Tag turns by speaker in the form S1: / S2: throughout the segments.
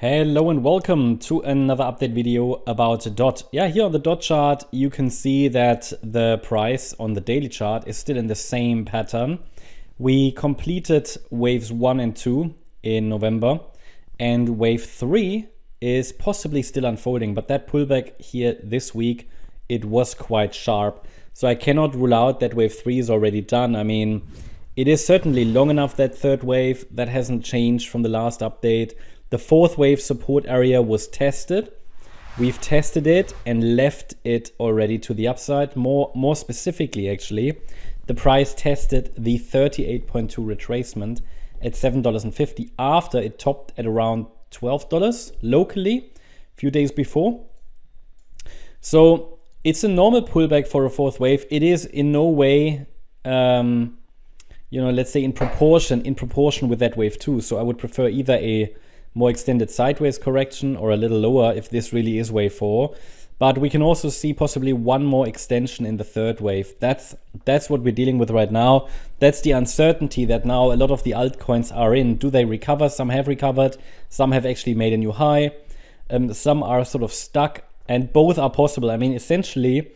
S1: Hello and welcome to another update video about DOT. Yeah, here on the DOT chart, you can see that the price on the daily chart is still in the same pattern. We completed waves 1 and 2 in November, and wave 3 is possibly still unfolding, but that pullback here this week, it was quite sharp. So I cannot rule out that wave 3 is already done. I mean, it is certainly long enough, that third wave. That hasn't changed from the last update. The fourth wave support area was tested. We've tested it and left it already to the upside. More specifically, actually, the price tested the 38.2 retracement at $7.50 after it topped at around $12 locally a few days before. So it's a normal pullback for a fourth wave. It is in no way, let's say in proportion with that wave 2. So I would prefer either a more extended sideways correction or a little lower if this really is wave 4. But we can also see possibly one more extension in the third wave. That's what we're dealing with right now. That's the uncertainty that now a lot of the altcoins are in. Do they recover? Some have recovered. Some have actually made a new high. Some are sort of stuck, and both are possible. I mean, essentially,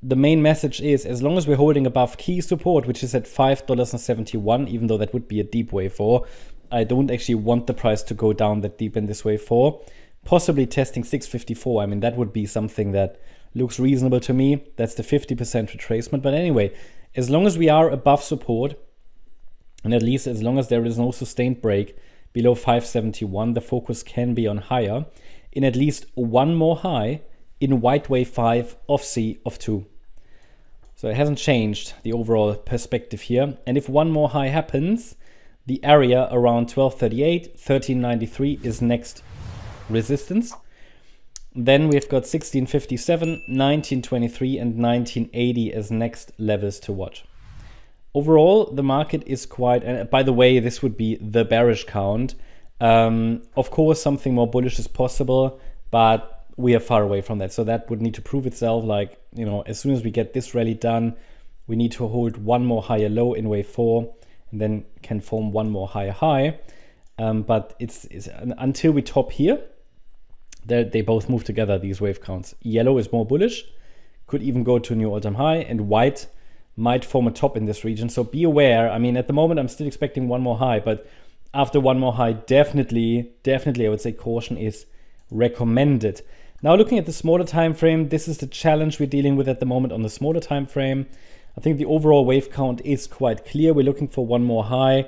S1: the main message is, as long as we're holding above key support, which is at $5.71, even though that would be a deep wave 4, I don't actually want the price to go down that deep in this wave 4. Possibly testing 654. I mean, that would be something that looks reasonable to me. That's the 50% retracement. But anyway, as long as we are above support, and at least as long as there is no sustained break below 571, the focus can be on higher in at least one more high in white wave 5 of C of 2. So it hasn't changed the overall perspective here. And if one more high happens, the area around 1238, 1393 is next resistance. Then we've got 1657, 1923, and 1980 as next levels to watch. Overall, the market is quite, and by the way, this would be the bearish count. Of course, something more bullish is possible, but we are far away from that. So that would need to prove itself. Like, as soon as we get this rally done, we need to hold one more higher low in wave 4. And then can form one more higher high. But it's until we top here, they both move together, these wave counts. Yellow is more bullish, could even go to a new all-time high, and white might form a top in this region. So be aware. I mean, at the moment, I'm still expecting one more high, but after one more high, definitely, I would say caution is recommended. Now, looking at the smaller time frame, this is the challenge we're dealing with at the moment on the smaller time frame. I think the overall wave count is quite clear. We're looking for one more high,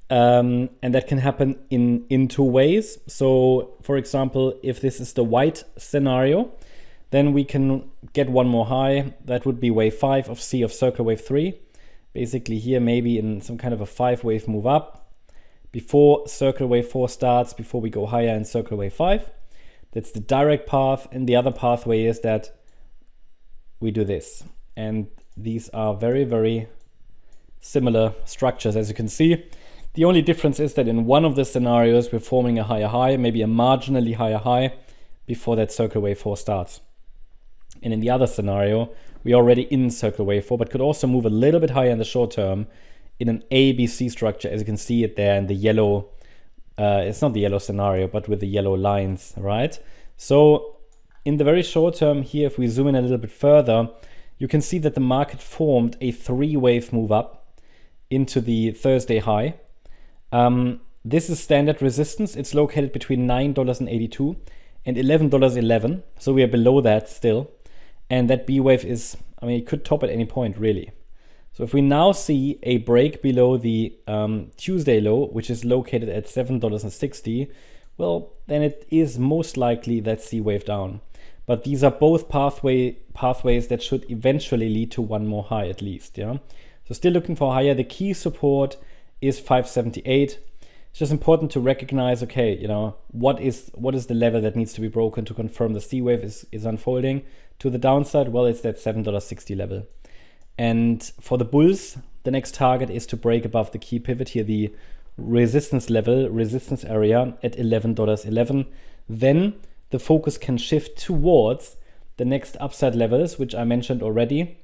S1: and that can happen in two ways. So, for example, if this is the white scenario, then we can get one more high. That would be wave 5 of C of circle wave 3. Basically here, maybe in some kind of a 5-wave move up before circle wave 4 starts, before we go higher in circle wave 5. That's the direct path. And the other pathway is that we do this. And these are very, very similar structures, as you can see. The only difference is that in one of the scenarios, we're forming a higher high, maybe a marginally higher high, before that circle wave 4 starts. And in the other scenario, we're already in circle wave 4, but could also move a little bit higher in the short term in an ABC structure, as you can see it there in the yellow. It's not the yellow scenario, but with the yellow lines, right? So in the very short term here, if we zoom in a little bit further, you can see that the market formed a 3-wave move up into the Thursday high. This is standard resistance. It's located between $9.82 and $11.11. So we are below that still. And that B wave is, it could top at any point, really. So if we now see a break below the Tuesday low, which is located at $7.60, well, then it is most likely that C wave down. But these are both pathways that should eventually lead to one more high at least, yeah? So still looking for higher. The key support is 578. It's just important to recognize, okay, what is the level that needs to be broken to confirm the C wave is unfolding to the downside? Well, it's that $7.60 level. And for the bulls, the next target is to break above the key pivot here, the resistance area at $11.11. Then the focus can shift towards the next upside levels, which I mentioned already,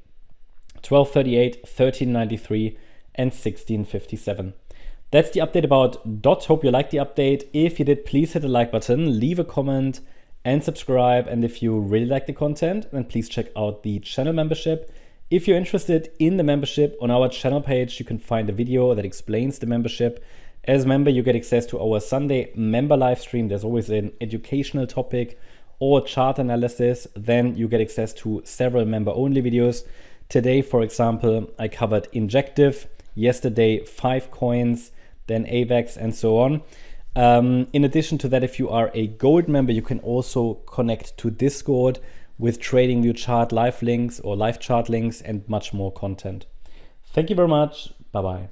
S1: 1238, 1393, and 1657. That's the update about DOT. Hope you liked the update. If you did, please hit the like button, leave a comment, and subscribe. And if you really like the content, then please check out the channel membership. If you're interested in the membership, on our channel page, you can find a video that explains the membership. As a member, you get access to our Sunday member live stream. There's always an educational topic or chart analysis. Then you get access to several member-only videos. Today, for example, I covered Injective. Yesterday, 5 coins, then AVAX, and so on. In addition to that, if you are a gold member, you can also connect to Discord with Tradingview chart live links or live chart links and much more content. Thank you very much. Bye-bye.